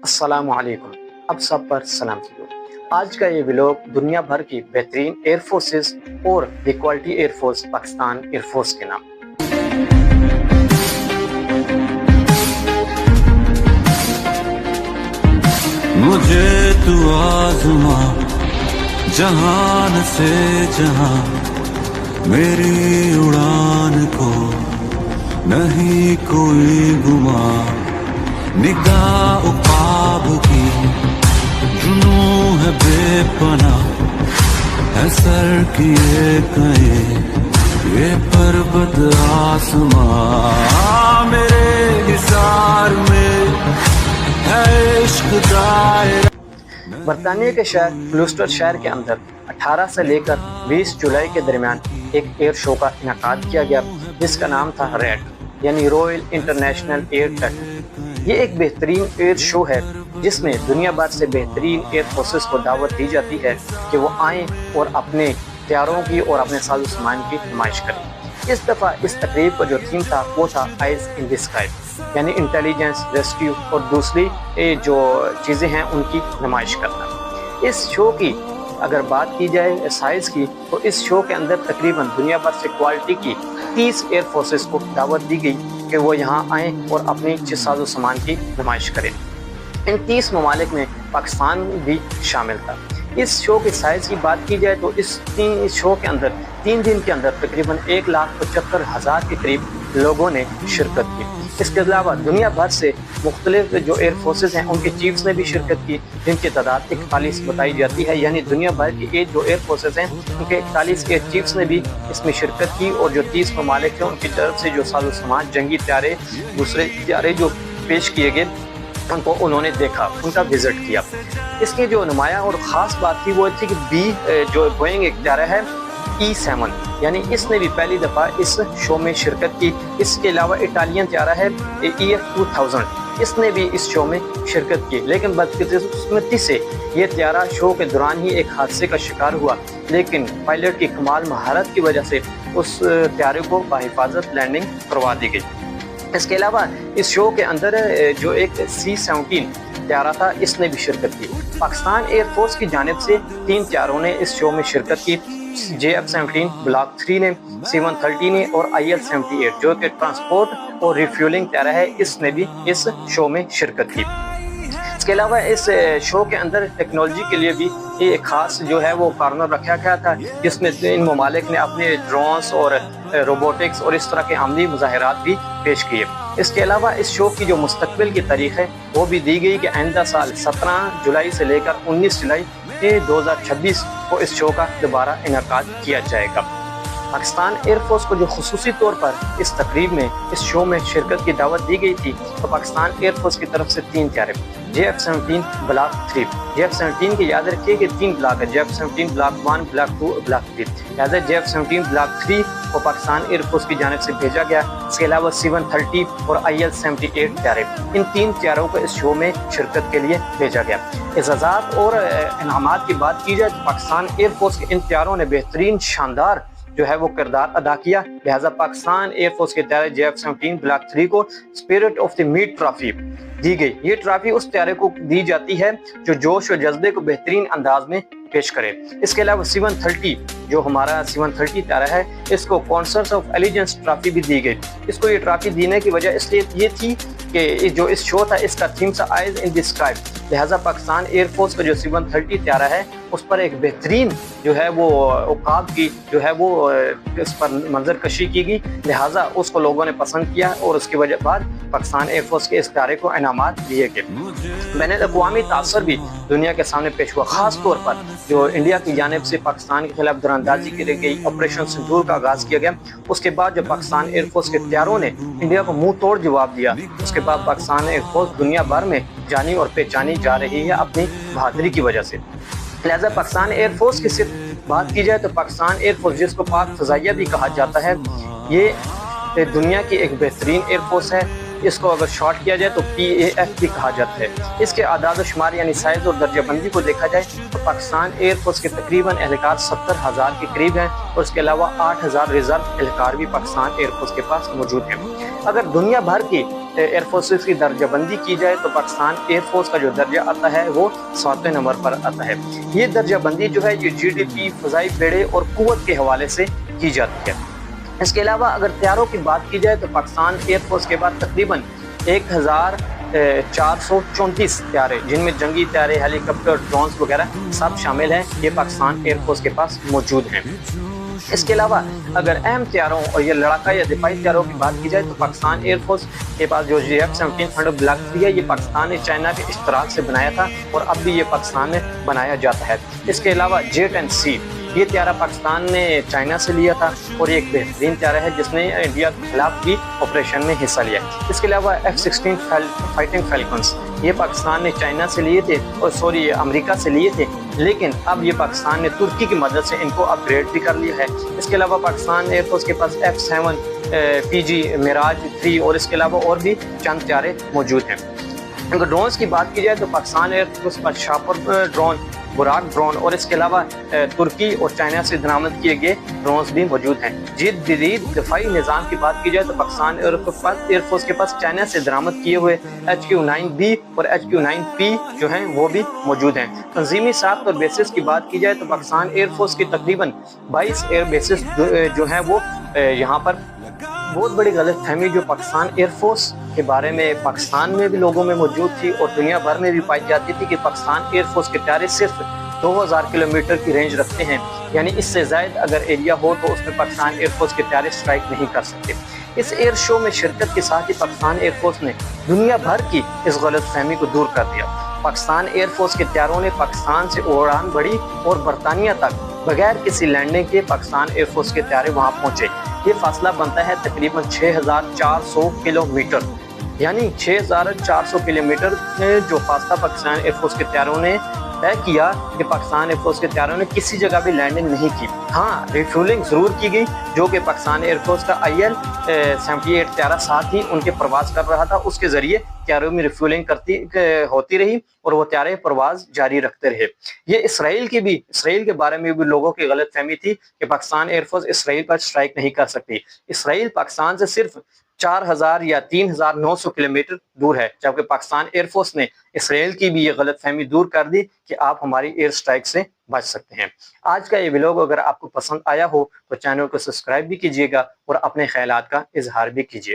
السلام علیکم۔ اب سب پر سلامتی ہو۔ آج کا یہ ولاگ دنیا بھر کی بہترین ایئر فورسز اور the quality air force Pakistan air force کے نام۔ مجھے تو آزما جہان سے جہاں، میری اڑان کو نہیں کوئی گما، نگاہ عقاب کی جنوں ہے بے پناہ، ہے سر کیے کہیں یہ پربت آسمان، میرے حصار میں ہے عشق دائرہ۔ برطانیہ کے شہر گلوسٹر شہر کے اندر 18 سے لے کر 20 جولائی کے درمیان ایک ایئر شو کا انعقاد کیا گیا جس کا نام تھا ریڈ یعنی رویل انٹرنیشنل ایئر ٹیٹ۔ یہ ایک بہترین ایئر شو ہے جس میں دنیا بھر سے بہترین ایئر فورسز کو دعوت دی جاتی ہے کہ وہ آئیں اور اپنے طیاروں کی اور اپنے ساز و سامان کی نمائش کریں۔ اس دفعہ اس تقریب کا جو تھیم تھا وہ تھا آئیز ان دی اسکائی، یعنی انٹیلیجنس، ریسکیو اور دوسری جو چیزیں ہیں ان کی نمائش کرنا۔ اس شو کی اگر بات کی جائے سائز کی تو اس شو کے اندر تقریباً دنیا بھر سے کوالٹی کی 30 ایئر فورسز کو دعوت دی گئی کہ وہ یہاں آئیں اور اپنی ساز و سامان کی نمائش کریں۔ ان 30 ممالک میں پاکستان بھی شامل تھا۔ اس شو کی سائز کی بات کی جائے تو اس شو کے اندر 3 دن کے اندر تقریباً 1,75,000 کے قریب لوگوں نے شرکت کی۔ اس کے علاوہ دنیا بھر سے مختلف جو ایئر فورسز ہیں ان کے چیفز نے بھی شرکت کی، جن کی تعداد 41 بتائی جاتی ہے، یعنی دنیا بھر کی جو ایئر فورسز ہیں ان کے 41 ایئر چیفز نے بھی اس میں شرکت کی، اور جو 30 ممالک ہیں ان کی طرف سے جو ساز و سامان، جنگی طیارے، دوسرے طیارے جو پیش کیے گئے ان کو انہوں نے دیکھا، ان کا وزٹ کیا۔ اس کی جو نمایاں اور خاص بات تھی وہ تھی کہ جو بوئنگ ایک طیارہ ہے E7، یعنی اس نے بھی پہلی دفعہ اس شو میں شرکت کی۔ اس کے علاوہ اٹالین طیارہ ہے EF-2000، اس نے بھی اس شو میں شرکت کی، لیکن بدقسمتی سے یہ طیارہ شو کے دوران ہی ایک حادثے کا شکار ہوا، لیکن پائلٹ کی کمال مہارت کی وجہ سے اس طیارے کو بحفاظت لینڈنگ کروا دی گئی۔ اس کے علاوہ اس شو کے اندر جو ایک C-17 طیارہ تھا اس نے بھی شرکت کی۔ پاکستان ایئر فورس کی جانب سے 3 طیاروں نے اس شو میں شرکت کی، JF-17 بلاک 3 نے، C-130 نے اور IL-78 جو کہ ٹرانسپورٹ اور ریفیولنگ طیارہ ہے، اس نے بھی اس شو میں شرکت کی۔ اس کے علاوہ اس شو کے اندر ٹیکنالوجی کے لیے بھی ایک خاص جو ہے وہ کارنر رکھا گیا تھا، جس میں ان ممالک نے اپنے ڈرونز اور روبوٹکس اور اس طرح کے عملی مظاہرات بھی پیش کیے۔ اس کے علاوہ اس شو کی جو مستقبل کی تاریخ ہے وہ بھی دی گئی کہ آئندہ سال 17 جولائی سے لے کر 19 جولائی 2026 کو اس شو کا دوبارہ انعقاد کیا جائے گا۔ پاکستان ایئر فورس کو جو خصوصی طور پر اس تقریب میں اس شو میں شرکت کی دعوت دی گئی تھی تو پاکستان ایئر فورس کی طرف سے 3 طیارے JF-17 بلاک 3، JF-17 کے یاد رکھیے کہ 3 بلاک ہے، JF-17 بلاک 1، بلاک 2 اور بلاک 3، لہٰذا JF-17 بلاک 3 کو پاکستان ایئر فورس کی جانب سے بھیجا گیا۔ اس کے علاوہ C-130 اور IL-78 طیارے، ان 3 طیاروں کو اس شو میں شرکت کے لیے بھیجا گیا۔ اعزازات اور انعامات کی بات کی جائے تو پاکستان ایئر فورس کے ان طیاروں نے بہترین شاندار جو ہے وہ کردار ادا کیا، لہٰذا پاکستان ایئر فورس کے طیارے JF-17 بلاک 3 کو spirit of the meet trophy دی گئی۔ یہ ٹرافی اس طیارے کو دی جاتی ہے جو جوش و جذبے کو بہترین انداز میں پیش کرے۔ اس کے علاوہ C-130 جو ہمارا C-130 طیارہ ہے اس کو کانسرس آف ایلیجنس ٹرافی بھی دی گئی۔ اس کو یہ ٹرافی دینے کی وجہ اس لیے یہ تھی کہ جو اس شو تھا اس کا تھیم تھا آئیز ان دی اسکائی، لہٰذا پاکستان ایئر فورس کا جو C-130 طیارہ ہے اس پر ایک بہترین جو ہے وہ عقاب کی جو ہے وہ اس پر منظر کشی کی گئی، لہٰذا اس کو لوگوں نے پسند کیا اور اس کی وجہ بعد پاکستان ایئر فورس کے اس طیارے کو انعامات دیے گئے۔ بین الاقوامی تاثر بھی دنیا کے سامنے پیش ہوا، خاص طور پر جو انڈیا کی جانب سے پاکستان کے خلاف دراندازی کی گئی، آپریشن سندور کا آغاز کیا گیا۔ اس کے بعد جو پاکستان ایئر فورس کے طیاروں نے انڈیا کو منہ توڑ جواب دیا، اس کے بعد پاکستان ایئر فورس دنیا بھر میں جانی اور پہچانی جا رہی ہے اپنی بہادری کی وجہ سے۔ لہٰذا پاکستان ایئر فورس کی صرف بات کی جائے تو پاکستان ایئر فورس جس کو پاک فضائیہ بھی کہا جاتا ہے، یہ دنیا کی ایک بہترین ایئر فورس ہے۔ اس کو اگر شارٹ کیا جائے تو PAF بھی کہا جاتا ہے۔ اس کے اعداد و شمار یعنی سائز اور درجہ بندی کو دیکھا جائے تو پاکستان ایئر فورس کے تقریباً اہلکار 70,000 کے قریب ہیں، اور اس کے علاوہ 8,000 ریزرو اہلکار بھی پاکستان ایئر فورس کے پاس موجود ہیں۔ اگر دنیا بھر کی ایئر فورسز کی درجہ بندی کی جائے تو پاکستان ایئر فورس کا جو درجہ آتا ہے وہ 7ویں نمبر پر آتا ہے۔ یہ درجہ بندی جو ہے یہ جی ڈی پی، فضائی بیڑے اور قوت کے حوالے سے کی جاتی ہے۔ اس کے علاوہ اگر طیاروں کی بات کی جائے تو پاکستان ایئر فورس کے بعد تقریباً 1434 طیارے، جن میں جنگی طیارے، ہیلی کاپٹر، ڈرونز وغیرہ سب شامل ہیں، یہ پاکستان ایئر فورس کے پاس موجود ہیں۔ اس کے علاوہ اگر اہم طیاروں اور یہ لڑاکا یا دفاعی طیاروں کی بات کی جائے تو پاکستان ایئر فورس کے پاس جو F-17 تھنڈر بلاک 3 ہے، یہ پاکستان نے چائنا کے اشتراک سے بنایا تھا اور اب بھی یہ پاکستان میں بنایا جاتا ہے۔ اس کے علاوہ J-10C، یہ طیارہ پاکستان نے چائنا سے لیا تھا اور یہ ایک بہترین طیارہ ہے جس نے انڈیا کے خلاف بھی آپریشن میں حصہ لیا۔ اس کے علاوہ F-16 فائٹنگ فیلکنز، یہ پاکستان نے چائنا سے لیے تھے اور امریکہ سے لیے تھے، لیکن اب یہ پاکستان نے ترکی کی مدد سے ان کو اپ گریڈ بھی کر لیا ہے۔ اس کے علاوہ پاکستان ایئر فورس کے پاس F-7 PG میراج 3 اور اس کے علاوہ اور بھی چند طیارے موجود ہیں۔ اگر ڈرونز کی بات کی جائے تو پاکستان ایئر فورس پر شاپر ڈرون، براک ڈرون اور اس کے علاوہ ترکی اور چائنا سے درآمد کیے گئے ڈرونز بھی موجود ہیں۔ جدید دفاعی نظام کی بات کی جائے تو پاکستان ایئر فورس کے پاس چائنا سے درآمد کیے ہوئے HQ-9B اور HQ-9P جو ہیں وہ بھی موجود ہیں۔ تنظیمی ساخت اور بیسز کی بات کی جائے تو پاکستان ایئر فورس کی تقریباً 22 ایئر بیسز جو ہیں وہ یہاں پر بہت بڑی غلط فہمی جو پاکستان ایئر فورس کے بارے میں پاکستان میں بھی لوگوں میں موجود تھی اور دنیا بھر میں بھی پائی جاتی تھی کہ پاکستان ایئر فورس کے طیارے صرف 2000 کلومیٹر کی رینج رکھتے ہیں، یعنی اس سے زائد اگر ایریا ہو تو اس میں پاکستان ایئر فورس کے طیارے اسٹرائک نہیں کر سکتے۔ اس ایئر شو میں شرکت کے ساتھ ہی پاکستان ایئر فورس نے دنیا بھر کی اس غلط فہمی کو دور کر دیا۔ پاکستان ایئر فورس کے طیاروں نے پاکستان سے اڑان بھری اور برطانیہ تک بغیر کسی لینڈنگ کے پاکستان ایئر فورس کے طیارے وہاں پہنچے۔ یہ فاصلہ بنتا ہے تقریباً 6400 کلومیٹر، یعنی 6400 کلومیٹر جو فاصلہ پاکستان ایئر فورس کے طیاروں نے طے کیا کہ پاکستان ایئر فورس کے طیاروں نے کسی جگہ بھی لینڈنگ نہیں کی۔ ہاں، ریفیولنگ ضرور کی گئی، جو کہ پاکستان ایئر فورس کا IL-78 طیارہ ساتھ ہی ان کے پرواز کر رہا تھا، اس کے ذریعے طیاروں میں ریفیولنگ ہوتی رہی اور وہ طیارے پرواز جاری رکھتے رہے۔ یہ اسرائیل کے بارے میں بھی لوگوں کی غلط فہمی تھی کہ پاکستان ایئر فورس اسرائیل پر اسٹرائک نہیں کر سکتی۔ اسرائیل پاکستان سے صرف 4000 یا 3900 کلومیٹر دور ہے، جبکہ پاکستان ایئر فورس نے اسرائیل کی بھی یہ غلط فہمی دور کر دی کہ آپ ہماری ایئر اسٹرائک سے بچ سکتے ہیں۔ آج کا یہ ویلوگ اگر آپ کو پسند آیا ہو تو چینل کو سبسکرائب بھی کیجیے گا اور اپنے خیالات کا اظہار بھی کیجیے گا۔